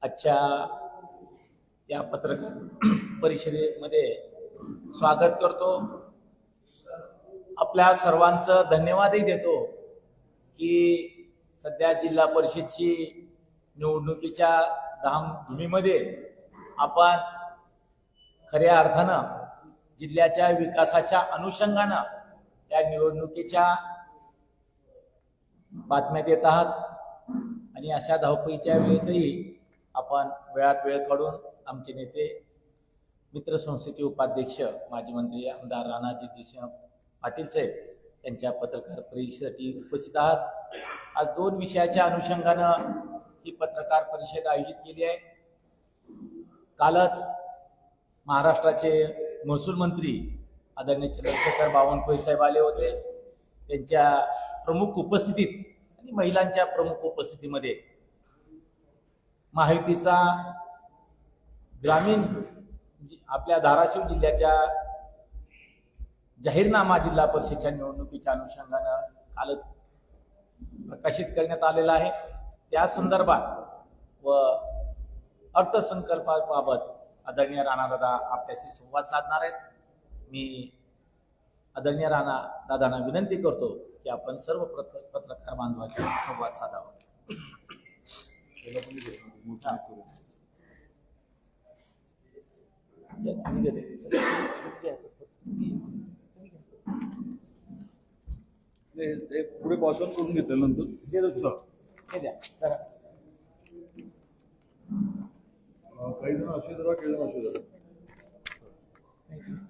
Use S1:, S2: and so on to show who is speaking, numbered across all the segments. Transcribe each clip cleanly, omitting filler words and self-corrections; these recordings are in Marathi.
S1: आजच्या या पत्रकार परिषदेमध्ये स्वागत करतो. आपल्या सर्वांचं धन्यवादही देतो की सध्या जिल्हा परिषदची निवडणुकीच्या धामधुमीमध्ये आपण खऱ्या अर्थानं जिल्ह्याच्या विकासाच्या अनुषंगानं या निवडणुकीच्या बातम्या देत आहात आणि अशा धावपळीच्या वेळेतही आपण वेळात वेळ काढून आमचे नेते मित्र संस्थेचे उपाध्यक्ष माजी मंत्री आमदार राणा जगजितसिंह पाटील साहेब यांच्या पत्रकार परिषदेसाठी उपस्थित आहात. आज दोन विषयाच्या अनुषंगानं ही पत्रकार परिषद आयोजित केली आहे. कालच महाराष्ट्राचे महसूल मंत्री आदरणीय चंद्रशेखर बावनकुळे साहेब आले होते. त्यांच्या प्रमुख उपस्थितीत आणि महिलांच्या प्रमुख उपस्थितीमध्ये महायुतीचा ग्रामीण आपल्या धाराशिव जिल्ह्याच्या जाहीरनामा जिल्हा परिषदेच्या निवडणुकीच्या अनुषंगानं कालच प्रकाशित करण्यात आलेला आहे. त्या संदर्भात व अर्थसंकल्पाबाबत आदरणीय राणादादा आपल्याशी संवाद साधणार आहेत. मी आदरणीय राणादादांना विनंती करतो की आपण सर्व पत्रकार बांधवांशी संवाद साधावा.
S2: पुढे भाषण करून घेतल्यानंतर काही जण असे जरा केलं असे जरा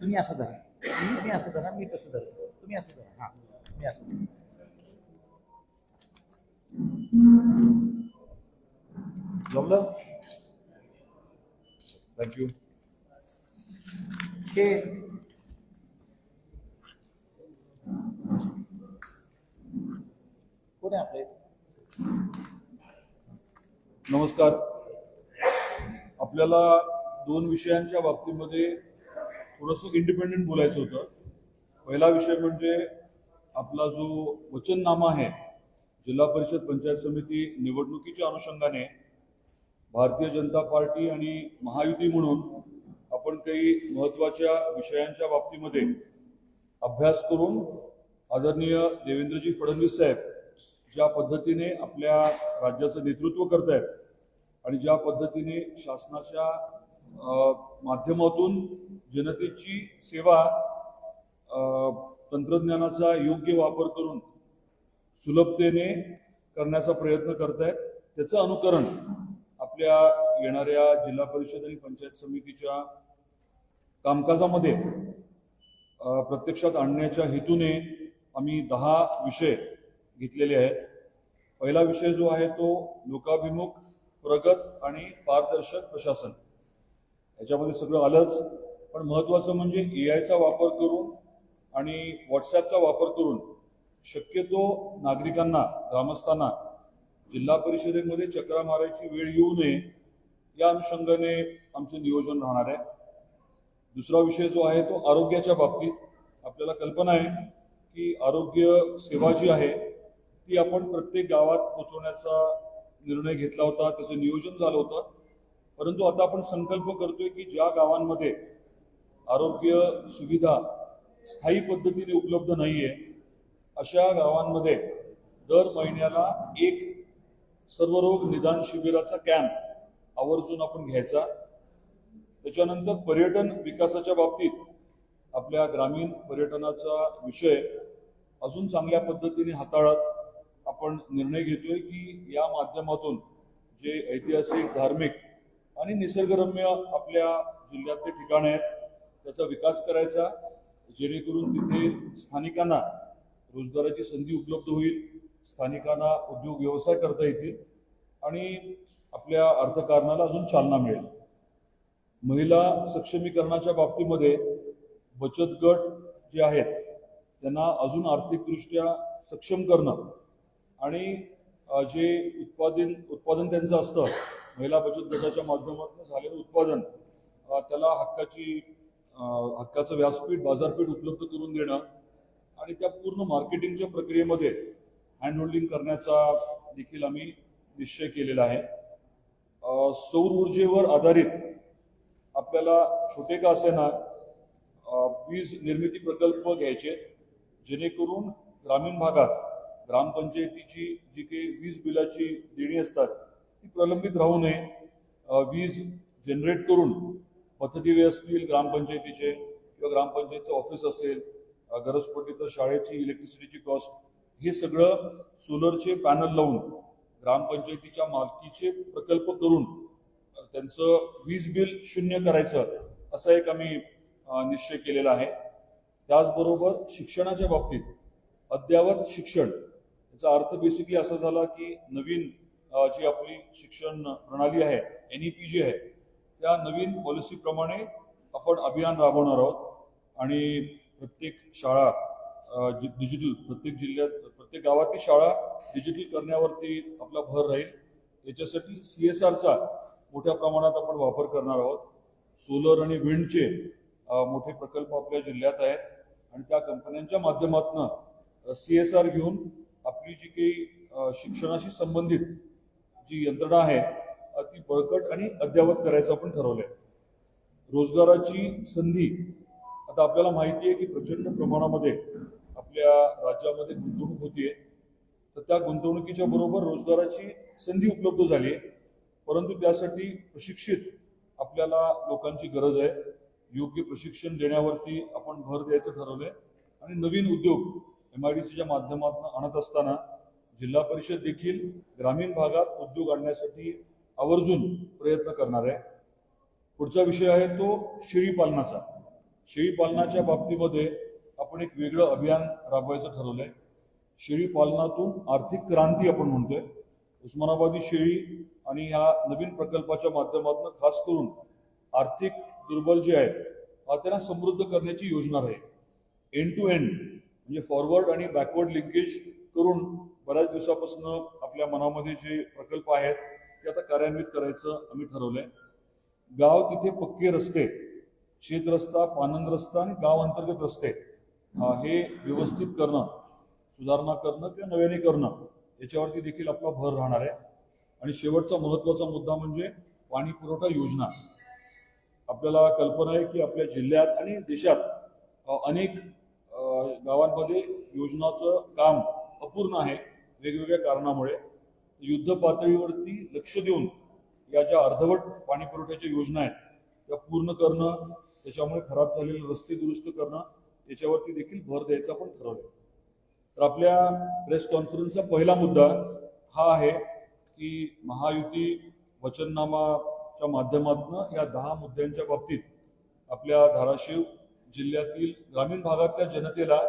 S1: तुम्ही असं धरा, तुम्ही असं धरा, मी तसं धरतो, तुम्ही असं धरा. हा, मी असं
S2: जमलं. थँक्यू.
S1: हे कोण आहे आपले?
S2: नमस्कार. आपल्याला दोन विषयांच्या बाबतीमध्ये थोडंसं इंडिपेंडेंट बोलायचं होतं. पहिला विषय म्हणजे आपला जो वचननामा आहे जिल्हा परिषद पंचायत समिती निवडणुकीच्या अनुषंगाने भारतीय जनता पार्टी आणि महायुती म्हणून आपण काही महत्त्वाच्या विषयांच्या बाबतीमध्ये अभ्यास करून आदरणीय देवेंद्रजी फडणवीस साहेब ज्या पद्धतीने आपल्या राज्याचं नेतृत्व करत आहेत आणि ज्या पद्धतीने शासनाच्या माध्यमातून जनतेची सेवा तंत्रज्ञानाचा योग्य वापर करून सुलभतेने करण्याचा प्रयत्न करतायत, त्याचं अनुकरण आपल्या येणाऱ्या जिल्हा परिषद आणि पंचायत समितीच्या कामकाजामध्ये प्रत्यक्षात आणण्याच्या हेतूने आम्ही 10 विषय घेतलेले आहेत. पहिला विषय जो आहे तो लोकाभिमुख, प्रगत आणि पारदर्शक प्रशासन. याच्यामध्ये सगळं आलंच, पण महत्त्वाचं म्हणजे एआयचा वापर करून आणि व्हॉट्सॲपचा वापर करून शक्यतो नागरिकांना, ग्रामस्थांना जिल्हा परिषदेमध्ये चक्रा मारायची वेळ येऊ नये या अनुषंगाने आमचं नियोजन राहणार आहे. दुसरा विषय जो आहे तो आरोग्याच्या बाबतीत. आपल्याला कल्पना आहे की आरोग्य सेवा जी आहे ती आपण प्रत्येक गावात पोहोचवण्याचा निर्णय घेतला होता, त्याचं नियोजन झालं होतं. परंतु आता आपण संकल्प करतोय की ज्या गावांमध्ये आरोग्य सुविधा स्थायी पद्धतीने उपलब्ध नाहीये अशा गावांमध्ये दर महिन्याला एक सर्वरोग निदान शिबिराचा कॅम्प आवर्जून आपण घ्यायचा. त्याच्यानंतर पर्यटन विकासाच्या बाबतीत आपल्या ग्रामीण पर्यटनाचा विषय अजून चांगल्या पद्धतीने हाताळत आपण निर्णय घेतोय की या माध्यमातून जे ऐतिहासिक, धार्मिक आणि निसर्गरम्य आपल्या जिल्ह्यातले ठिकाण आहेत त्याचा विकास करायचा, जेणेकरून तिथे स्थानिकांना रोजगाराची संधी उपलब्ध होईल, स्थानिकांना उद्योग व्यवसाय करता येतील आणि आपल्या अर्थकारणाला अजून चालना मिळेल. महिला सक्षमीकरणाच्या बाबतीमध्ये बचत गट जे आहेत त्यांना अजून आर्थिकदृष्ट्या सक्षम करणं आणि जे उत्पादन त्यांचं असतं महिला बचत गटाच्या माध्यमातून झालेलं उत्पादन त्याला हक्काचं व्यासपीठ, बाजारपेठ उपलब्ध करून देणं आणि त्या पूर्ण मार्केटिंगच्या प्रक्रियेमध्ये हँडहोल्डिंग करण्याचा देखील आम्ही निश्चय केलेला आहे. सौर ऊर्जेवर आधारित आपल्याला छोटे का असेना वीज निर्मिती प्रकल्प घ्यायचे, जेणेकरून ग्रामीण भागात ग्रामपंचायतीची जी काही वीज बिलाची देणी असतात ती प्रलंबित राहू नये. वीज जनरेट करून पथदिवे असतील ग्रामपंचायतीचे किंवा ग्रामपंचायतीचं ऑफिस असेल, गरज पडली तर शाळेची इलेक्ट्रिसिटीची कॉस्ट, हे सगळं सोलरचे पॅनल लावून ग्रामपंचायतीच्या मालकीचे प्रकल्प करून त्यांचं वीज बिल शून्य करायचं, असा एक आम्ही निश्चय केलेला आहे. त्याचबरोबर शिक्षणाच्या बाबतीत अद्ययावत शिक्षण, याचा अर्थ बेसिकली असा झाला की नवीन जी आपली शिक्षण प्रणाली आहे NEP जी आहे, त्या नवीन पॉलिसीप्रमाणे आपण अभियान राबवणार आहोत आणि प्रत्येक शाळा डिजिटल, प्रत्येक जिल्ह्यात प्रत्येक गावातली शाळा डिजिटल करण्यावरती आपला भर राहील. याच्यासाठी CSRचा मोठ्या प्रमाणात आपण वापर करणार आहोत. सोलर आणि विंडचे मोठे प्रकल्प आपल्या जिल्ह्यात आहेत आणि त्या कंपन्यांच्या माध्यमातून CSR घेऊन आपली जी काही शिक्षणाशी संबंधित जी यंत्रणा आहे ती बळकट आणि अद्ययावत करायचं आपण ठरवलंय. रोजगाराची संधी, आता आपल्याला माहिती आहे की प्रचंड प्रमाणामध्ये आपल्या राज्यामध्ये गुंतवणूक होतीये, तर त्या गुंतवणुकीच्या बरोबर रोजगाराची संधी उपलब्ध झाली आहे. परंतु त्यासाठी प्रशिक्षित आपल्याला लोकांची गरज आहे. योग्य प्रशिक्षण देण्यावरती आपण भर द्यायचं ठरवलंय आणि नवीन उद्योग MIDCच्या माध्यमातून आणत असताना जिल्हा परिषद देखील ग्रामीण भागात उद्योग आणण्यासाठी आवर्जून प्रयत्न करणार आहे. पुढचा विषय आहे तो शेळीपालनाचा. शेळीपालनाच्या बाबतीमध्ये आपण एक वेगळं अभियान राबवायचं ठरवलंय. शेळीपालनातून आर्थिक क्रांती आपण म्हणतोय. उस्मानाबादी शेळी आणि ह्या नवीन प्रकल्पाच्या माध्यमातून खास करून आर्थिक दुर्बल जे आहेत त्यांना समृद्ध करण्याची योजना आहे. एंड टू एंड म्हणजे फॉरवर्ड आणि बॅकवर्ड लिंकेज करून बऱ्याच दिवसापासून आपल्या मनामध्ये जे प्रकल्प आहेत ते आता कार्यान्वित करायचं आम्ही ठरवलंय. गाव तिथे पक्के रस्ते, शेत रस्ता, पानंद रस्ता आणि गाव अंतर्गत रस्ते हे व्यवस्थित करणं, सुधारणा करणं किंवा नव्याने करणं, याच्यावरती देखील आपला भर राहणार आहे. आणि शेवटचा महत्त्वाचा मुद्दा म्हणजे पाणी पुरवठा योजना. आपल्याला कल्पना आहे की आपल्या जिल्ह्यात आणि देशात अनेक गावांमध्ये योजनाचं काम अपूर्ण आहे वेगवेगळ्या कारणामुळे. युद्ध पातळीवरती लक्ष देऊन या ज्या अर्धवट पाणी पुरवठ्याच्या योजना आहेत त्या पूर्ण करणं, त्याच्यामुळे खराब झालेले रस्ते दुरुस्त करणं, याच्यावरती देखील भर द्यायचा आपण ठरवलं. तर आपल्या प्रेस कॉन्फरन्सचा पहिला मुद्दा हा आहे की महायुती वचननामाच्या माध्यमातून या 10 मुद्द्यांच्या बाबतीत आपल्या धाराशिव जिल्ह्यातील ग्रामीण भागातल्या जनतेला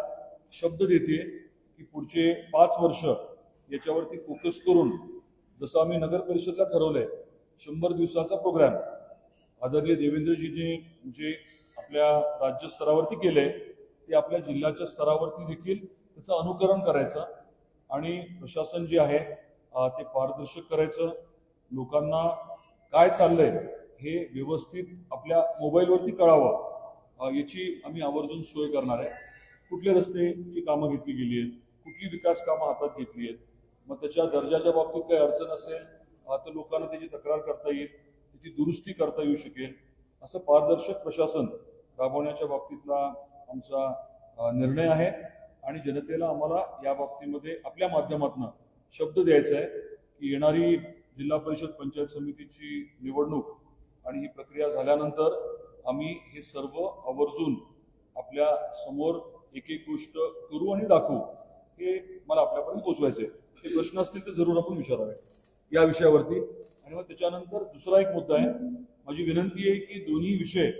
S2: शब्द देते की पुढचे 5 वर्ष याच्यावरती फोकस करून, जसं आम्ही नगर परिषदला ठरवलंय 100 दिवसाचा प्रोग्राम आदरणीय देवेंद्रजीने जे आपल्या राज्यस्तरावरती केलंय ते आपल्या जिल्ह्याच्या स्तरावरती देखील त्याचं अनुकरण करायचं आणि प्रशासन जे आहे ते पारदर्शक करायचं. लोकांना काय चाललंय हे व्यवस्थित आपल्या मोबाईलवरती कळावं, याची आम्ही आवर्जून सोय करणार आहे. कुठले रस्तेची कामं घेतली गेली आहेत, कुठली विकास कामं हातात घेतली आहेत, मग त्याच्या दर्जाच्या बाबतीत काही अडचण असेल तर लोकांना त्याची तक्रार करता येईल, त्याची दुरुस्ती करता येऊ शकेल. असं पारदर्शक प्रशासन राबवण्याच्या बाबतीतला आमचा निर्णय आहे आणि जनतेला आम्हाला या बाबतीमध्ये आपल्या माध्यमातून शब्द द्यायचा आहे की येणारी जिल्हा परिषद पंचायत समितीची निवडणूक आणि ही प्रक्रिया झाल्यानंतर आम्ही हे सर्व आवर्जून आपल्या समोर एक एक गोष्ट करू आणि दाखवू. हे मला आपल्यापर्यंत पोहोचवायचं आहे. ते प्रश्न असतील तर जरूर आपण विचारावे या विषयावरती. आणि मग त्याच्यानंतर दुसरा एक मुद्दा आहे, माझी विनंती आहे की दोन्ही विषय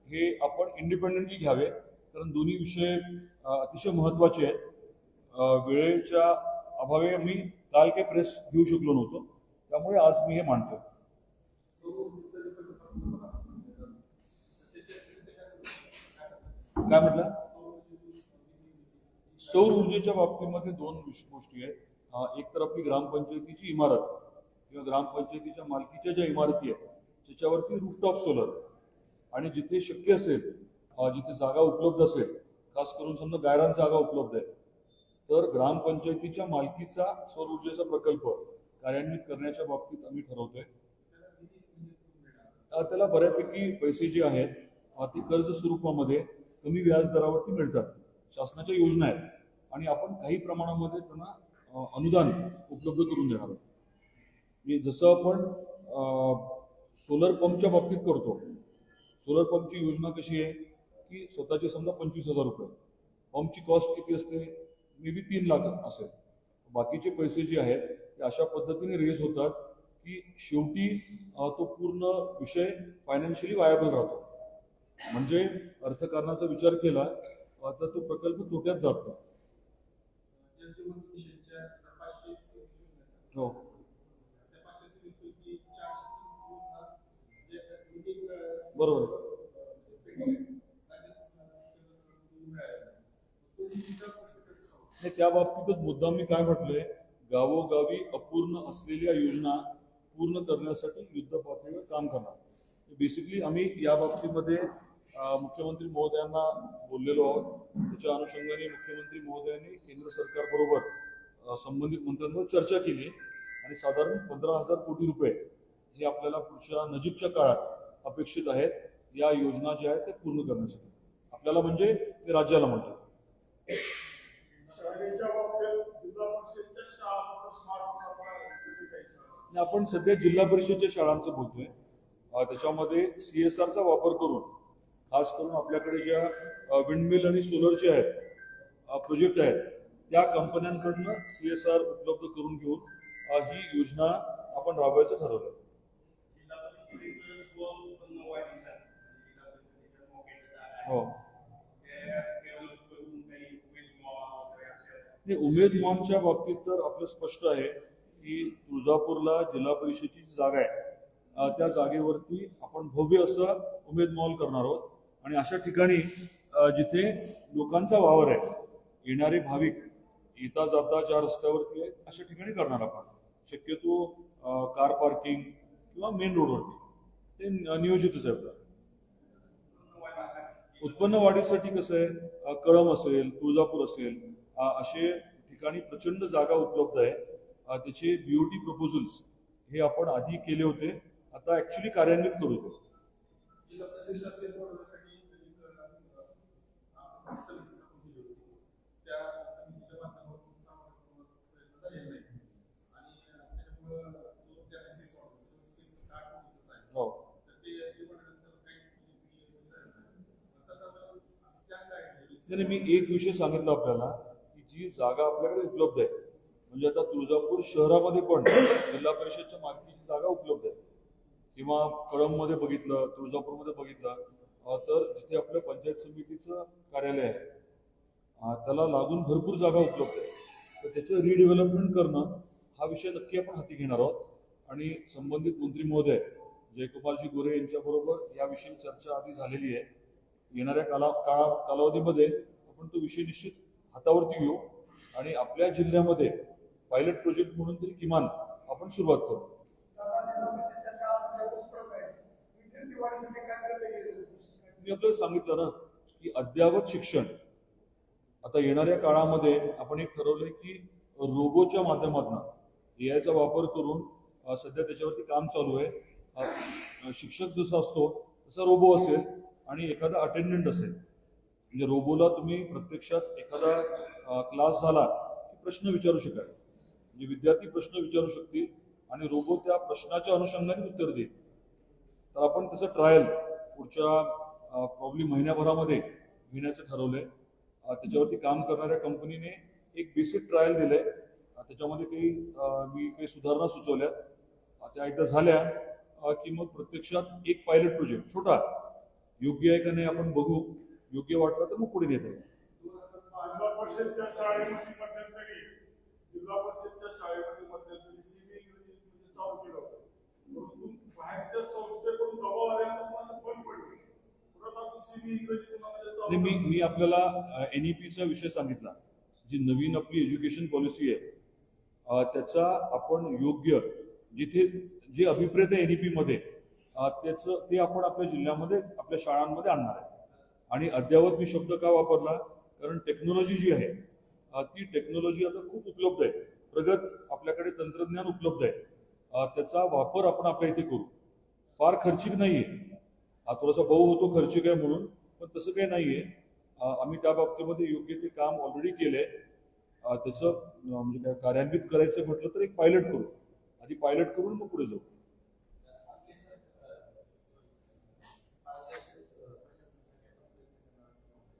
S2: हे आपण इंडिपेंडेंटली घ्यावे, कारण दोन्ही विषय अतिशय महत्त्वाचे आहेत. वेळेच्या अभावे मी काल काही प्रेस घेऊ शकलो नव्हतो, त्यामुळे आज मी हे मांडतो. काय म्हटलं? सौर ऊर्जेच्या बाबतीमध्ये 2 गोष्टी आहेत. एक तर आपली ग्रामपंचायतीची इमारत किंवा ग्रामपंचायतीच्या मालकीच्या ज्या इमारती आहेत त्याच्यावरती रूफटॉप सोलर, आणि जिथे शक्य असेल, जिथे जागा उपलब्ध असेल, खास करून समजा गायरान जागा उपलब्ध आहे, तर त्याला बऱ्यापैकी पैसे जे आहेत ते कर्ज स्वरूपामध्ये कमी व्याज दरावरती मिळतात. शासनाच्या योजना आहेत आणि आपण काही प्रमाणामध्ये त्यांना अनुदान उपलब्ध करून देणार आहोत. म्हणजे जसं आपण सोलर पंपच्या बाबतीत करतो. सोलर पंपची योजना कशी आहे की स्वतःचे समजा 25,000 रुपये, पंपची कॉस्ट किती असते, मे बी 3 लाख असेल. बाकीचे पैसे जे आहेत ते अशा पद्धतीने रेस होतात की शेवटी तो पूर्ण विषय फायनान्शियली वायबल राहतो. म्हणजे अर्थकारणाचा विचार केला तर तो प्रकल्प तोट्यात जात नाही. हो, बरोबर. नाही, त्या बाबतीतच मुद्दा मी काय म्हटलंय, गावोगावी अपूर्ण असलेल्या योजना पूर्ण करण्यासाठी युद्ध पातळीवर काम करणार. बेसिकली आम्ही या बाबतीमध्ये मुख्यमंत्री महोदयांना बोललेलो आहोत. त्याच्या अनुषंगाने मुख्यमंत्री महोदयांनी केंद्र सरकारबरोबर संबंधित मंत्र्यांवर चर्चा केली आणि साधारण 15,000 कोटी रुपये हे आपल्याला पुढच्या नजीकच्या काळात अपेक्षित आहेत या योजना ज्या आहेत त्या पूर्ण करण्यासाठी. आपल्याला म्हणजे ते राज्याला म्हणतात. आपण सध्या जिल्हा परिषदच्या शाळांचं बोलतोय. त्याच्यामध्ये CSRचा वापर करून, खास करून आपल्याकडे ज्या विंडमिल आणि सोलरचे आहेत प्रोजेक्ट आहेत त्या कंपन्यांकडनं CSR उपलब्ध करून घेऊन ही योजना आपण राबवायचं ठरवलं. हो, उमेद मॉनच्या बाबतीत तर आपलं स्पष्ट आहे की तुळजापूरला जिल्हा परिषदेची जागा आहे त्या जागेवरती आपण भव्य असं उमेद मॉल करणार आहोत. आणि अशा ठिकाणी जिथे लोकांचा वावर आहे, येणारे भाविक येता जाता ज्या रस्त्यावरती आहे अशा ठिकाणी करणार आपण. शक्यतो कार पार्किंग किंवा मेन रोडवरती ते नियोजितच आहे. आपलं उत्पन्न वाढीसाठी कसं आहे, कळंब असेल, तुळजापूर असेल असे ठिकाणी प्रचंड जागा उपलब्ध आहे. त्याचे BOT प्रपोजल्स हे आपण आधी केले होते, आता ऍक्च्युली कार्यान्वित करू. हो, नाही, मी एक विषय सांगितला आपल्याला की जी जागा आपल्याकडे उपलब्ध आहे, म्हणजे आता तुळजापूर शहरामध्ये पण जिल्हा परिषदच्या मालकीची जागा उपलब्ध आहे, किंवा कळंबमध्ये बघितलं, तुळजापूरमध्ये बघितलं तर जिथे आपल्या पंचायत समितीचं कार्यालय आहे त्याला लागून भरपूर जागा उपलब्ध आहे. तर त्याचं रिडेव्हलपमेंट करणं हा विषय नक्की आपण हाती घेणार आहोत. आणि संबंधित मंत्री महोदय जयकुमारजी गोरे यांच्याबरोबर याविषयी चर्चा आधी झालेली आहे. येणाऱ्या कालावधीमध्ये आपण तो विषय निश्चित हातावरती घेऊ आणि आपल्या जिल्ह्यामध्ये पायलट प्रोजेक्ट म्हणून तरी किमान आपण सुरुवात करू. मी आपल्याला सांगितलं ना की अद्ययावत शिक्षण आता येणाऱ्या काळामध्ये आपण एक ठरवलंय की रोबोच्या माध्यमातून AIचा वापर करून सध्या त्याच्यावरती काम चालू आहे. शिक्षक जसा असतो तसा रोबो असेल आणि एखादा अटेंडंट असेल. म्हणजे रोबोला तुम्ही प्रत्यक्षात एखादा क्लास झाला की प्रश्न विचारू शकाल, म्हणजे विद्यार्थी प्रश्न विचारू शकतील आणि रोबो त्या प्रश्नाच्या अनुषंगाने उत्तर देईल. तर आपण त्याचं ट्रायल पुढच्या प्रॉब्ली महिन्याभरामध्ये घेण्याचं ठरवलंय. त्याच्यावरती काम करणाऱ्या कंपनीने एक बेसिक ट्रायल दिलंय. त्याच्यामध्ये मी काही सुधारणा सुचवल्यात. त्या एकदा झाल्या की मग प्रत्यक्षात एक पायलट प्रोजेक्ट छोटा योग्य आहे का नाही आपण बघू. योग्य वाटलं तर मग पुढे नेता येईल.
S3: जिल्हा परिषदच्या शाळेमध्ये मध्यंतरी CBE चालू केलं होतं, परंतु बाहेरच्या संस्थेकडून दबाव आल्यानंतर बंद पडली.
S2: मी आपल्याला NEPचा विषय सांगितला. जी नवीन आपली एज्युकेशन पॉलिसी आहे त्याचा आपण योग्य जिथे जे अभिप्रेत आहे NEP मध्ये त्याचं ते आपण आपल्या जिल्ह्यामध्ये आपल्या शाळांमध्ये आणणार आहे. आणि अद्ययावत मी शब्द का वापरला, कारण टेक्नॉलॉजी जी आहे ती टेक्नॉलॉजी आता खूप उपलब्ध आहे. प्रगत आपल्याकडे तंत्रज्ञान उपलब्ध आहे. त्याचा वापर आपण आपल्या इथे करू. फार खर्चिक नाहीये. हा थोडासा भाऊ होतो खर्चिक आहे म्हणून, पण तसं काही नाहीये. आम्ही त्या बाबतीमध्ये योग्य ते काम ऑलरेडी केलंय. त्याचं म्हणजे काय कार्यान्वित करायचं म्हटलं तर एक पायलट करू. आधी पायलट करून मग पुढे जाऊ.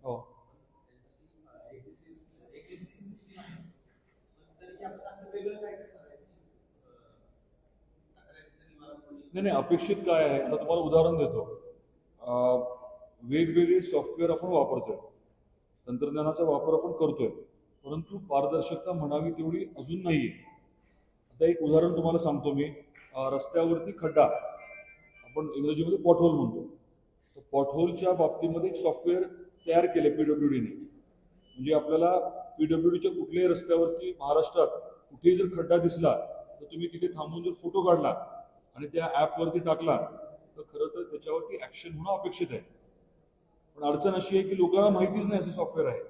S2: हो. नाही, अपेक्षित काय आहे आता तुम्हाला उदाहरण देतो. वेगवेगळे सॉफ्टवेअर आपण वापरतोय, तंत्रज्ञानाचा वापर आपण करतोय, परंतु पारदर्शकता म्हणावी तेवढी अजून नाहीये. आता एक उदाहरण तुम्हाला सांगतो मी. रस्त्यावरती खड्डा, आपण इंग्रजीमध्ये पॉटहोल म्हणतो. तर पॉटहोलच्या बाबतीमध्ये एक सॉफ्टवेअर तयार केले पीडब्ल्यूडीने. म्हणजे आपल्याला पीडब्ल्यूडीच्या कुठल्याही रस्त्यावरती महाराष्ट्रात कुठेही जर खड्डा दिसला तर तुम्ही तिथे थांबून जर फोटो काढला आणि त्या ॲपवरती टाकला तर खरं तर त्याच्यावरती ऍक्शन होणं अपेक्षित आहे. पण अडचण अशी आहे की लोकांना माहितीच नाही असं सॉफ्टवेअर आहे.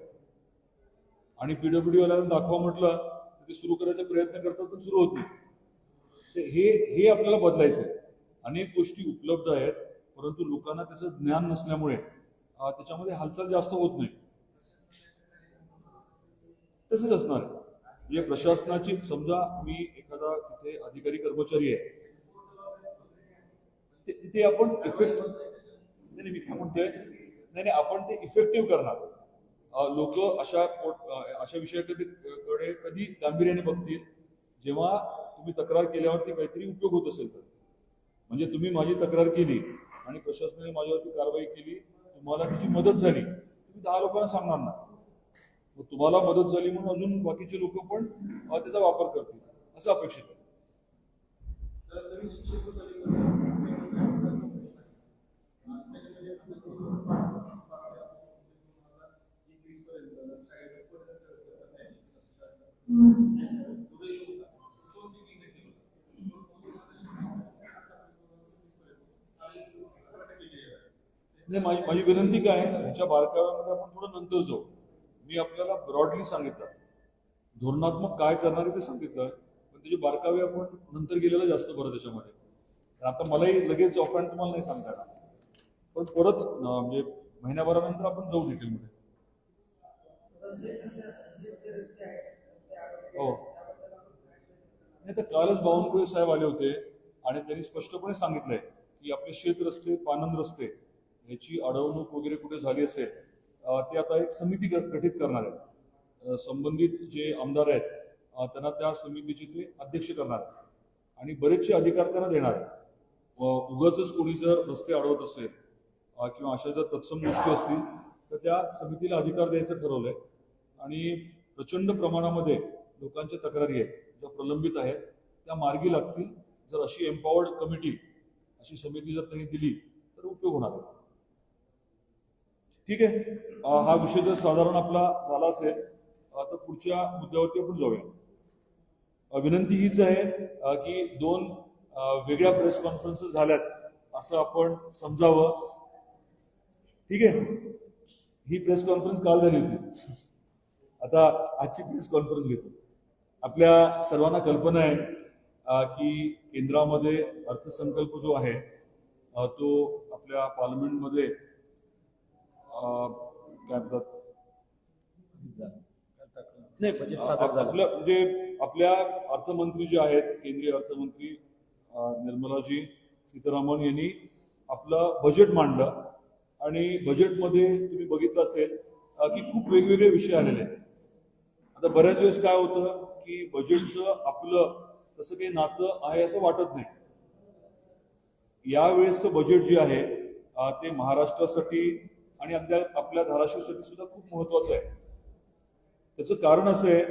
S2: आणि पीडब्ल्यूडी वाल्यांना दाखवा म्हटलं तर ते सुरू करायचा प्रयत्न करतात पण सुरू होत नाही. तर हे आपल्याला बदलायचं आहे. अनेक गोष्टी उपलब्ध आहेत, परंतु लोकांना त्याचं ज्ञान नसल्यामुळे त्याच्यामध्ये हालचाल जास्त होत नाही. तसंच असणार आहे. म्हणजे प्रशासनाची, समजा मी एखादा तिथे अधिकारी कर्मचारी आहे, ते आपण नाही मी काय म्हणतोय, नाही आपण ते इफेक्टिव्ह करणार. लोक अशा विषयाकडे कधी गांभीर्याने बघतील जेव्हा तुम्ही तक्रार केल्यावरती काहीतरी उपयोग होत असेल तर. म्हणजे तुम्ही माझी तक्रार केली आणि प्रशासनाने माझ्यावरती कारवाई केली, तुम्हाला त्याची मदत झाली, तुम्ही 10 लोकांना सांगणार ना. मग तुम्हाला मदत झाली म्हणून अजून बाकीचे लोक पण त्याचा वापर करतील असं अपेक्षित आहे. माझी विनंती काय आहे, ह्याच्या बारकाव्यामध्ये आपण थोडं नंतर जाऊ. मी आपल्याला ब्रॉडली सांगितलं, धोरणात्मक काय करणार आहे ते सांगितलं, पण त्याचे बारकावे आपण नंतर गेलेलं जास्त बरं त्याच्यामध्ये. आता मलाही लगेच ऑफहँड तुम्हाला नाही सांगता येणार, पण परत म्हणजे महिन्याभरानंतर आपण जाऊ डिटेलमध्ये. हो, नाही तर कालच बावनकुळे साहेब आले होते आणि त्यांनी स्पष्टपणे सांगितलंय की आपले शेत रस्ते, पानंद रस्ते याची अडवणूक वगैरे कुठे झाली असेल ते आता एक समिती गठीत करणार आहेत. संबंधित जे आमदार आहेत त्यांना त्या समितीचे ते अध्यक्ष करणार आहेत आणि बरेचसे अधिकार त्यांना देणार आहेत. उगाचच कोणी जर रस्ते अडवत असेल किंवा अशा जर तत्सम गोष्टी असतील तर त्या समितीला अधिकार द्यायचं ठरवलंय. आणि प्रचंड प्रमाणामध्ये लोकांच्या तक्रारी आहेत ज्या प्रलंबित आहेत त्या मार्गी लागतील जर अशी एम्पॉवर्ड कमिटी, अशी समिती जर त्यांनी दिली तर उपयोग होणार आहे. ठीक आहे, हा विषय जर साधारण आपला झाला असेल तर पुढच्या मुद्द्यावरती आपण जाऊया. विनंती हीच आहे की 2 वेगळ्या प्रेस कॉन्फरन्सेस झाल्यात असं आपण समजावं. ठीक आहे, ही प्रेस कॉन्फरन्स काल झाली होती, आता आजची प्रेस कॉन्फरन्स घेतो. आपल्या सर्वांना कल्पना आहे की केंद्रामध्ये अर्थसंकल्प जो आहे तो आपल्या पार्लमेंटमध्ये काय म्हणतात,
S1: नाही बजेट सादर झालं.
S2: म्हणजे आपल्या अर्थमंत्री जे आहेत, केंद्रीय अर्थमंत्री निर्मलाजी सीतारामन यांनी आपलं बजेट मांडलं आणि बजेटमध्ये तुम्ही बघितलं असेल की खूप वेगवेगळे विषय आलेले आहेत. आता बऱ्याच वेळेस काय होतं की बजेटचं आपलं तसं काही नातं आहे असं वाटत नाही. यावेळेसचं बजेट जे आहे ते महाराष्ट्रासाठी आणि आपल्या धाराशिवसाठी सुद्धा खूप महत्वाचं आहे. त्याचं कारण असं आहे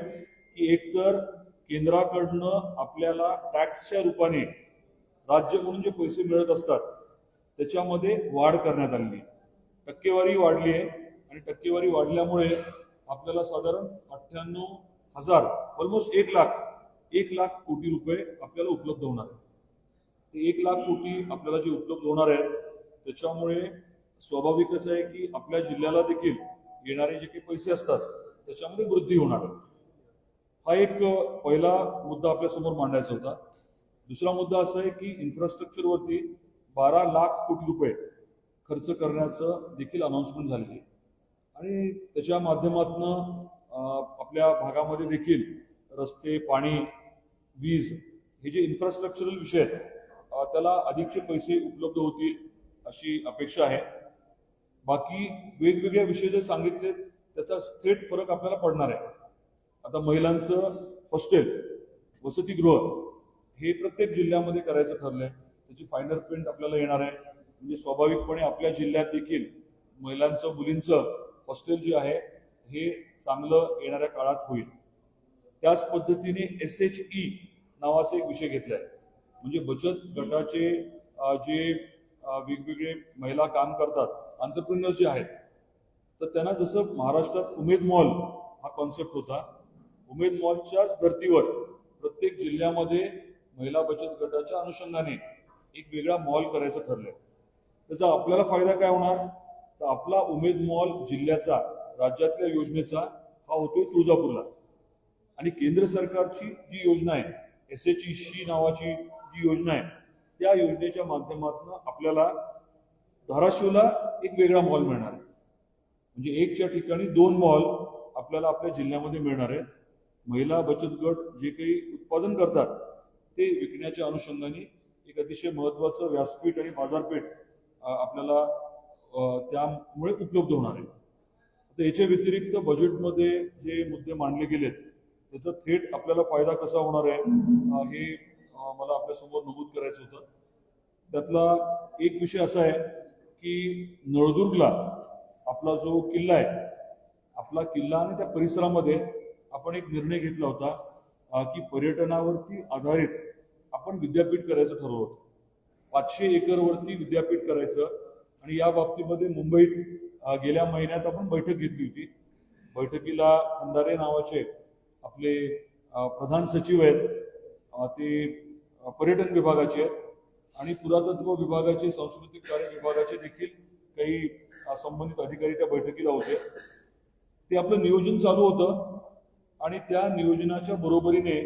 S2: की एकतर केंद्राकडनं आपल्याला टॅक्सच्या रूपाने राज्य म्हणून जे पैसे मिळत असतात त्याच्यामध्ये वाढ करण्यात आलेली आहे. टक्केवारी वाढली आहे आणि टक्केवारी वाढल्यामुळे आपल्याला साधारण 98,000 ऑलमोस्ट 1 लाख कोटी रुपये आपल्याला उपलब्ध होणार आहेत. ते 1 लाख कोटी आपल्याला जे उपलब्ध होणार आहेत त्याच्यामुळे स्वाभाविकच आहे की आपल्या जिल्ह्याला देखील येणारे जे काही पैसे असतात त्याच्यामध्ये वृद्धी होणार आहे. हा एक पहिला मुद्दा आपल्या समोर मांडायचा होता. दुसरा मुद्दा असा आहे की इन्फ्रास्ट्रक्चरवरती 12 लाख कोटी रुपये खर्च करण्याचं देखील अनाऊन्समेंट झालेली आहे. आणि त्याच्या माध्यमातून आपल्या भागामध्ये देखील रस्ते, पाणी, वीज हे जे इन्फ्रास्ट्रक्चरल विषय आहेत त्याला अधिकचे पैसे उपलब्ध होतील अशी अपेक्षा आहे. बाकी वेगवेगळे विषय जे सांगितले त्याचा थेट फरक आपल्याला पडणार आहे. आता महिलांचं हॉस्टेल, वसतिगृह हे प्रत्येक जिल्ह्यामध्ये करायचं ठरलंय. त्याची फायनल प्रिंट आपल्याला येणार आहे. म्हणजे स्वाभाविकपणे आपल्या जिल्ह्यात देखील महिलांचं, मुलींचं हॉस्टेल जे आहे हे चांगलं येणाऱ्या काळात होईल. त्याच पद्धतीने SHE नावाचा एक विषय घेतलाय. म्हणजे बचत गटाचे जे वेगवेगळे महिला काम करतात, एंटरप्रेन्योर्स जे आहेत, तर त्यांना जसं महाराष्ट्रात उमेद मॉल हा कॉन्सेप्ट होता, उमेद मॉलच्याच धर्तीवर प्रत्येक जिल्ह्यामध्ये महिला बचत गटाच्या अनुषंगाने एक वेगळा मॉल करायचं ठरलंय. त्याचा आपल्याला फायदा काय होणार, तर आपला उमेद मॉल जिल्ह्याचा, राज्यातल्या योजनेचा हा होतोय तुळजापूरला. आणि केंद्र सरकारची जी योजना आहे SHE नावाची जी योजना आहे, त्या योजनेच्या माध्यमातून आपल्याला धाराशिवला एक वेगळा मॉल मिळणार आहे. म्हणजे एकच्या ठिकाणी 2 मॉल आपल्याला आपल्या जिल्ह्यामध्ये मिळणार आहेत. महिला बचत गट जे काही उत्पादन करतात ते विकण्याच्या अनुषंगाने एक अतिशय महत्वाचं व्यासपीठ आणि बाजारपेठ आपल्याला त्यामुळे उपलब्ध होणार आहे. तर याच्या व्यतिरिक्त बजेटमध्ये जे मुद्दे मांडले गेलेत त्याचा थेट आपल्याला फायदा कसा होणार आहे हे मला आपल्यासमोर नमूद करायचं होतं. त्यातला एक विषय असा आहे की नळदुर्गला आपला जो किल्ला आहे, आपला किल्ला आणि त्या परिसरामध्ये आपण एक निर्णय घेतला होता की पर्यटनावरती आधारित आपण विद्यापीठ करायचं ठरवलं होतं. 500 एकरवरती विद्यापीठ करायचं. आणि या बाबतीमध्ये मुंबईत गेल्या महिन्यात आपण बैठक घेतली होती. बैठकीला खंदारे नावाचे आपले प्रधान सचिव आहेत, ते पर्यटन विभागाचे आहेत आणि पुरातत्व विभागाचे, सांस्कृतिक कार्य विभागाचे देखील काही संबंधित अधिकारी त्या बैठकीला होते. ते आपलं नियोजन चालू होतं आणि त्या नियोजनाच्या बरोबरीने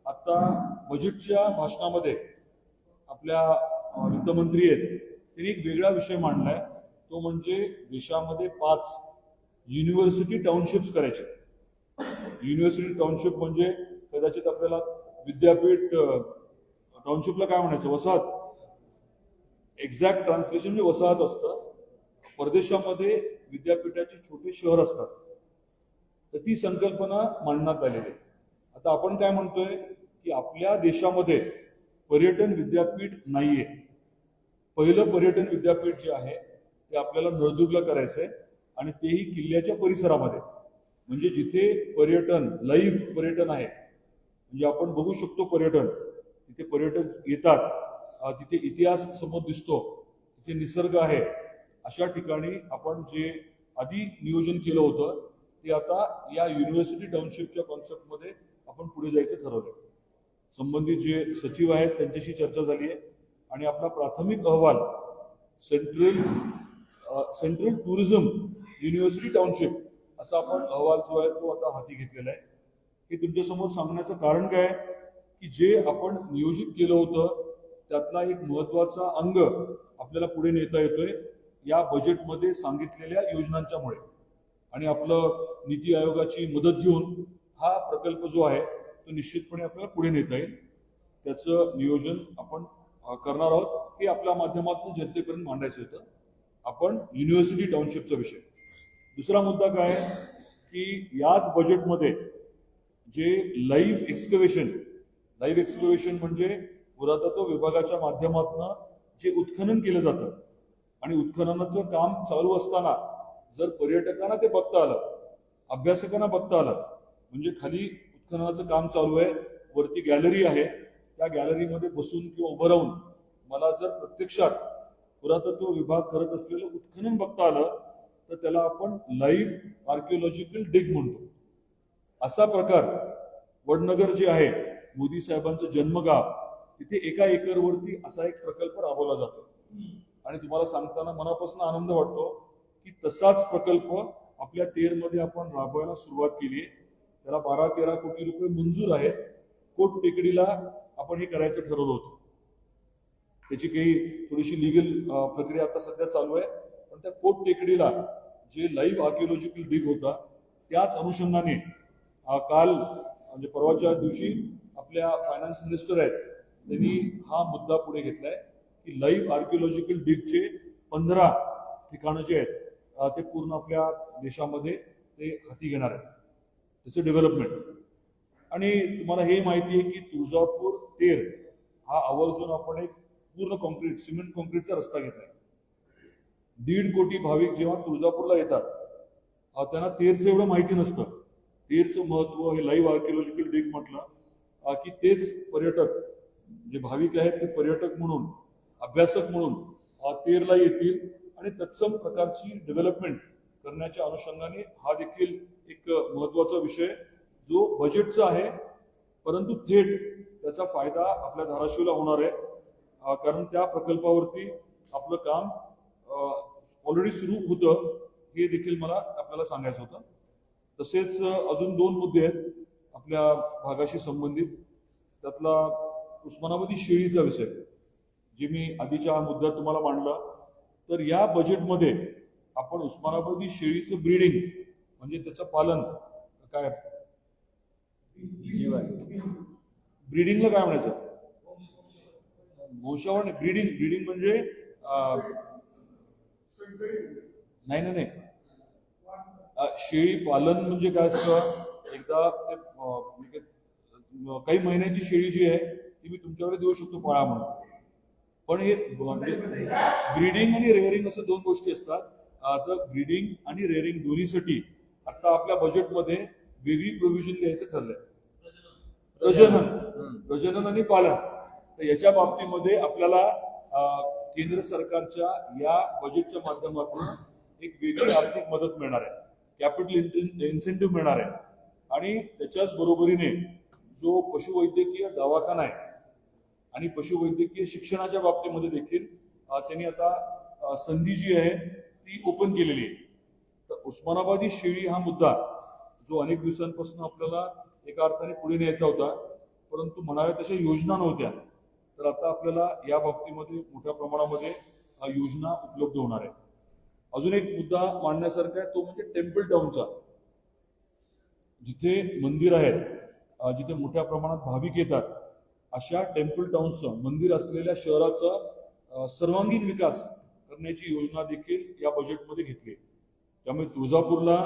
S2: आता बजेटच्या भाषणामध्ये आपल्या वित्तमंत्री आहेत त्यांनी एक वेगळा विषय मांडलाय. तो म्हणजे देशामध्ये 5 युनिव्हर्सिटी टाउनशिप्स करायचे. युनिव्हर्सिटी टाउनशिप म्हणजे कदाचित आपल्याला विद्यापीठ टाउनशिपला काय म्हणायचं, वसाहत. एक्झॅक्ट ट्रान्सलेशन म्हणजे वसाहत असतं. परदेशामध्ये विद्यापीठाचे छोटे शहर असतात. तर ती संकल्पना मांडण्यात आलेली आहे. आता आपण काय म्हणतोय की आपल्या देशामध्ये पर्यटन विद्यापीठ नाहीये. पहिलं पर्यटन विद्यापीठ जे आहे ते आपल्याला नळदुर्गला करायचंय आणि तेही किल्ल्याच्या परिसरामध्ये. म्हणजे जिथे पर्यटन, लाईव्ह पर्यटन आहे, म्हणजे आपण बघू शकतो पर्यटन, तिथे पर्यटक येतात, तिथे इतिहास समोर दिसतो, तिथे निसर्ग आहे, अशा ठिकाणी आपण जे आधी नियोजन केलं होतं ते आता या युनिव्हर्सिटी टाउनशिपच्या कॉन्सेप्टमध्ये आपण पुढे जायचं ठरवलं. संबंधित जे सचिव आहेत त्यांच्याशी चर्चा झाली आहे आणि आपला प्राथमिक अहवाल सेंट्रल टुरिझम युनिव्हर्सिटी टाउनशिप असा आपण अहवाल जो आहे तो आता हाती घेतलेला आहे. हे तुमच्यासमोर सांगण्याचं कारण काय की जे आपण नियोजित केलं होतं त्यातला एक महत्वाचा अंग आपल्याला पुढे नेता येतोय या बजेटमध्ये सांगितलेल्या योजनांच्यामुळे. आणि आपलं नीती आयोगाची मदत घेऊन हा प्रकल्प जो आहे तो निश्चितपणे आपल्याला पुढे नेता येईल. त्याचं नियोजन आपण करणार आहोत. हे आपल्या माध्यमातून जनतेपर्यंत मांडायचं होतं आपण युनिव्हर्सिटी टाउनशिपचा विषय. दुसरा मुद्दा काय की याच बजेटमध्ये जे लाईव्ह एक्सकवेशन म्हणजे पुरातत्व विभागाच्या माध्यमातून जे उत्खनन केलं जातं आणि उत्खननाचं काम चालू असताना जर पर्यटकांना ते बघता आलं, अभ्यासकांना बघता आलं, म्हणजे खाली उत्खननाचं काम चालू आहे, वरती गॅलरी आहे, त्या गॅलरीमध्ये बसून किंवा उभं राहून मला जर प्रत्यक्षात पुरातत्व विभाग करत असलेलं उत्खनन बघता आलं तर त्याला आपण लाईव्ह आर्किओलॉजिकल डिग म्हणतो. असा प्रकार वडनगर जे आहे मोदी साहेबांचं जन्मगाव, तिथे 1 एकरवरती असा एक प्रकल्प राबवला जातो. आणि तुम्हाला सांगताना मनापासून आनंद वाटतो की तसाच प्रकल्प आपल्या तेरमध्ये आपण राबवायला सुरुवात केली आहे. त्याला 12-13 कोटी रुपये मंजूर आहेत. कोट टेकडीला आपण हे करायचं ठरवलं होतं. त्याची काही थोडीशी लिगल प्रक्रिया आता सध्या चालू आहे. पण त्या कोट टेकडीला जे लाईव्ह आर्किओलॉजिकल डिग होता त्याच अनुषंगाने काल म्हणजे परवाच्या दिवशी आपल्या फायनान्स मिनिस्टर आहेत त्यांनी हा मुद्दा पुढे घेतलाय की लाईव्ह आर्किओलॉजिकल डिगचे 15 ठिकाणं जे आहेत ते पूर्ण आपल्या देशामध्ये ते हाती घेणार आहेत, त्याचं डेव्हलपमेंट. आणि तुम्हाला हे माहिती आहे की तुळजापूर तेर हा आवर्जून आपण एक पूर्ण कॉन्क्रीट सिमेंट कॉन्क्रीटचा रस्ता घेतलाय. 1.5 कोटी भाविक जेव्हा तुळजापूरला येतात त्यांना तेरचं एवढं माहिती नसतं. तेरचं महत्व हे लाईव्ह आर्किओलॉजिकल डिग म्हटलं की तेच पर्यटक जे भाविक आहेत ते पर्यटक म्हणून अभ्यासक म्हणून तेरला येतील आणि तत्सम प्रकारची डेव्हलपमेंट करण्याच्या अनुषंगाने हा देखील एक महत्वाचा विषय जो बजेटचा आहे, परंतु थेट त्याचा फायदा आपल्या धाराशिवला होणार आहे. कारण त्या प्रकल्पावरती आपलं काम ऑलरेडी सुरू होतं, हे देखील मला आपल्याला सांगायचं होतं. तसेच अजून 2 मुद्दे आहेत आपल्या भागाशी संबंधित. त्यातला उस्मानाबादी शेळीचा विषय जे मी आधीच्या हा मुद्दा तुम्हाला मांडला. तर या बजेटमध्ये आपण उस्मानाबादी शेळीचं ब्रीडिंग म्हणजे त्याचं पालन काय ब्रीडिंगला काय म्हणायचं, वंशावळ नाही, ब्रीडिंग म्हणजे नाही नाही नाही शेळी पालन म्हणजे काय असतं, एकदा ते काही महिन्याची शेळी जी आहे ती मी तुमच्याकडे देऊ शकतो पाळा म्हणून. पण हे ब्रीडिंग आणि रेअरिंग असं 2 गोष्टी असतात. आता ब्रीडिंग आणि रेअरिंग दोन्हीसाठी आता आपल्या बजेटमध्ये वेगळी प्रोव्हिजन द्यायचं ठरलंय. प्रजनन आणि पालन. तर याच्या बाबतीमध्ये आपल्याला केंद्र सरकारच्या या बजेटच्या माध्यमातून एक वेगळी आर्थिक मदत मिळणार आहे, कॅपिटल इन्सेंटिव्ह मिळणार आहे. आणि त्याच्याच बरोबरीने जो पशुवैद्यकीय दवाखाना आहे आणि पशुवैद्यकीय शिक्षणाच्या बाबतीमध्ये देखील त्यांनी आता संधी जी आहे ती ओपन केलेली आहे. तर उस्मानाबादी शेळी हा मुद्दा जो अनेक दिवसांपासून आपल्याला एका अर्थाने पुढे न्यायचा होता, परंतु म्हणाव्या तशा योजना नव्हत्या. तर आता आपल्याला या बाबतीमध्ये मोठ्या प्रमाणामध्ये योजना उपलब्ध होणार आहे. अजून एक मुद्दा मांडण्यासारखा आहे तो म्हणजे टेम्पल टाउनचा. जिथे मंदिर आहेत, जिथे मोठ्या प्रमाणात भाविक येतात, अशा टेम्पल टाउनचं मंदिर असलेल्या शहराचा सर्वांगीण विकास करण्याची योजना देखील या बजेटमध्ये घेतली. त्यामुळे तुळजापूरला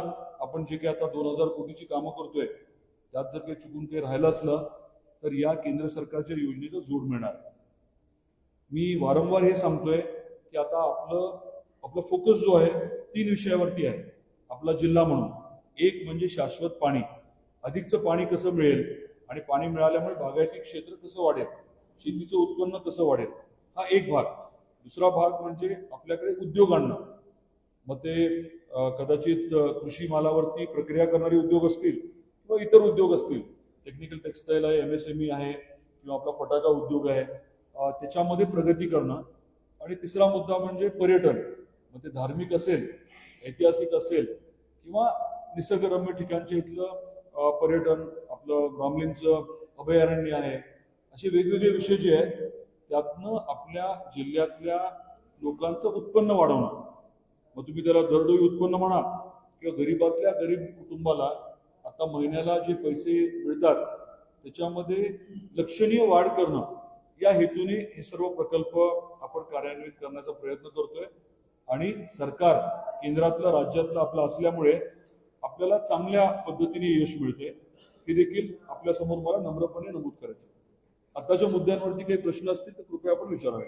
S2: आपण जे काही आता 2000 कोटीची कामं करतोय त्यात जर काही चुकून काही राहिलं असलं तर या केंद्र सरकारच्या योजनेचा जोड मिळणार. मी वारंवार हे सांगतोय की आता आपलं फोकस जो आहे 3 विषयावरती आहे आपला जिल्हा म्हणून. एक म्हणजे शाश्वत पाणी, अधिकचं पाणी कसं मिळेल आणि पाणी मिळाल्यामुळे बागायती क्षेत्र कसं वाढेल, शेतीचं उत्पन्न कसं वाढेल, हा एक भाग. दुसरा भाग म्हणजे आपल्याकडे उद्योग आणणं. मग ते कदाचित कृषी मालावरती प्रक्रिया करणारे उद्योग असतील किंवा इतर उद्योग असतील, टेक्निकल टेक्सटाईल आहे, MSME आहे किंवा आपला फटाका उद्योग आहे, त्याच्यामध्ये प्रगती करणं. आणि तिसरा मुद्दा म्हणजे पर्यटन. मग ते धार्मिक असेल, ऐतिहासिक असेल किंवा निसर्गरम्य ठिकाणच्या इथलं पर्यटन, आपलं रामलिंगचं अभयारण्य आहे, असे वेगवेगळे विषय जे आहेत त्यातनं आपल्या जिल्ह्यातल्या लोकांचं उत्पन्न वाढवणं. मग तुम्ही त्याला दरडोई उत्पन्न म्हणा किंवा गरीबातल्या गरीब कुटुंबाला आता महिन्याला जे पैसे मिळतात त्याच्यामध्ये लक्षणीय वाढ करणं, या हेतूने हे सर्व प्रकल्प आपण कार्यान्वित करण्याचा प्रयत्न करतोय. आणि सरकार केंद्रातलं राज्यातलं आपलं असल्यामुळे आपल्याला चांगल्या पद्धतीने यश मिळते, हे देखील आपल्या समोर मला नम्रपणे नमूद करायचं. आताच्या मुद्द्यांवरती काही प्रश्न असतील तर कृपया आपण विचारावे.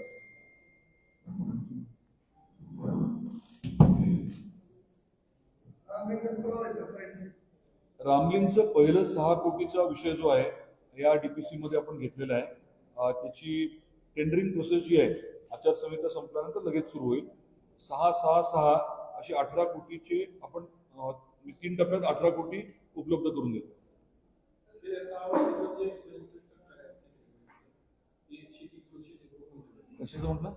S2: रामलिंगचं पहिलं 6 कोटीचा विषय जो आहे या DPC मध्ये आपण घेतलेला आहे. त्याची टेंडरिंग प्रोसेस जी आहे आचारसंहिता संपल्यानंतर लगेच सुरू होईल. 666 असे 18 कोटीचे आपण 3 टप्प्यात 18 कोटी उपलब्ध करून देतो. कशाचं म्हटलं?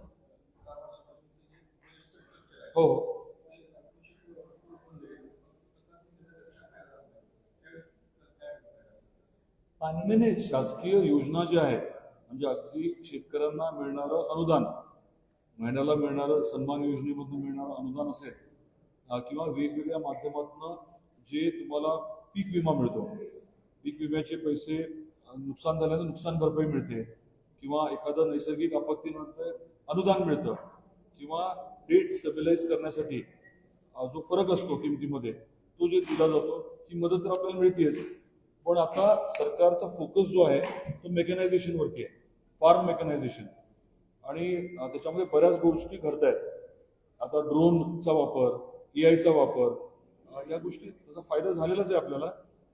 S2: हो हो. नाही शासकीय योजना ज्या आहेत म्हणजे अगदी शेतकऱ्यांना मिळणारं अनुदान, महिन्याला मिळणारं सन्मान योजनेमधून मिळणारं अनुदान असेल किंवा वेगवेगळ्या माध्यमातून जे तुम्हाला पीक विमा मिळतो, पीक विम्याचे पैसे नुकसान झाल्यानं नुकसान भरपाई मिळते किंवा एखादं नैसर्गिक आपत्तीनंतर अनुदान मिळतं किंवा रेट स्टेबिलाइज करण्यासाठी जो फरक असतो किमतीमध्ये तो जे दिला जातो ही मदत तर आपल्याला मिळतेच. पण आता सरकारचा फोकस जो आहे तो मेकॅनायझेशनवरती आहे, फार्म मेकॅनायझेशन, आणि त्याच्यामध्ये बऱ्याच गोष्टी घडत आहेत. आता ड्रोनचा वापर, एआयचा वापर, या गोष्टी त्याचा फायदा झालेलाच आहे आपल्याला.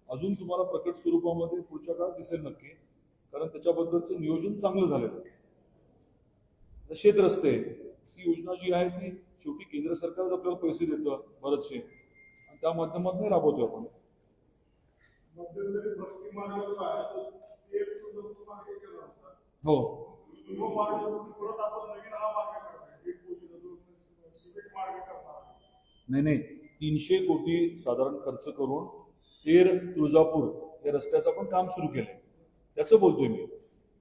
S2: अजून तुम्हाला प्रकट स्वरूपामध्ये पुढच्या काळात दिसेल नक्की, कारण त्याच्याबद्दलचं नियोजन चांगलं झालेलं आहे. शेतरस्ते ही योजना जी आहे ती शेवटी केंद्र सरकारच आपल्याला पैसे देतं बरेचसे, आणि त्या माध्यमातून राबवतो आपण.
S3: मध्यंतरी भक्ती मार्ग जो आहे तो एक सुलभ मार्ग केला होता.
S2: हो,
S3: तो मार्ग परत आपण नवीन हा मार्ग करणार एक कोटी सिविक मार्ग करणार.
S2: नाही 300 कोटी साधारण खर्च करून तेर तुळजापूर या रस्त्याचं आपण काम सुरू केलंय, त्याचं बोलतोय मी.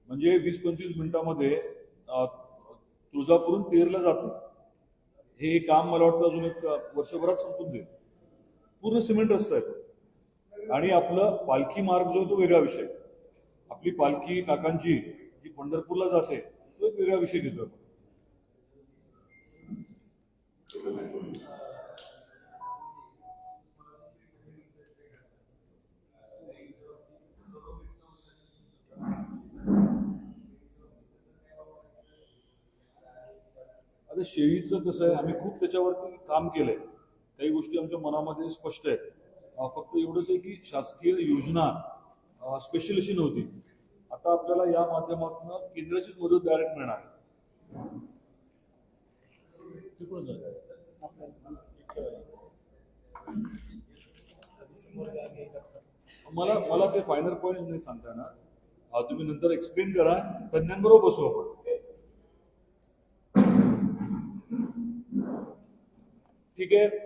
S2: म्हणजे 20-25 मिनिटांमध्ये तुळजापूरून तेरला जातं हे काम. मला वाटतं अजून एक वर्षभरात संपून जाईल. पूर्ण सिमेंट रस्ता आहे. आणि आपलं पालखी मार्ग जो आहे तो वेगळा विषय. आपली पालखी काकांची जी पंढरपूरला जाते तो एक वेगळा विषय घेतो आपण. आता शेळीचं कसं आहे, आम्ही खूप त्याच्यावरती काम केलंय, काही गोष्टी आमच्या मनामध्ये स्पष्ट आहेत. फक्त एवढंच आहे की शासकीय योजना स्पेशल अशी नव्हती. आता आपल्याला या माध्यमातून केंद्राचीच मदत डायरेक्ट मिळणार. मला ते फायनल पॉईंट नाही सांगता येणार. तुम्ही नंतर एक्सप्लेन करा, तज्ञांबरोबर बसू आपण. ठीक आहे.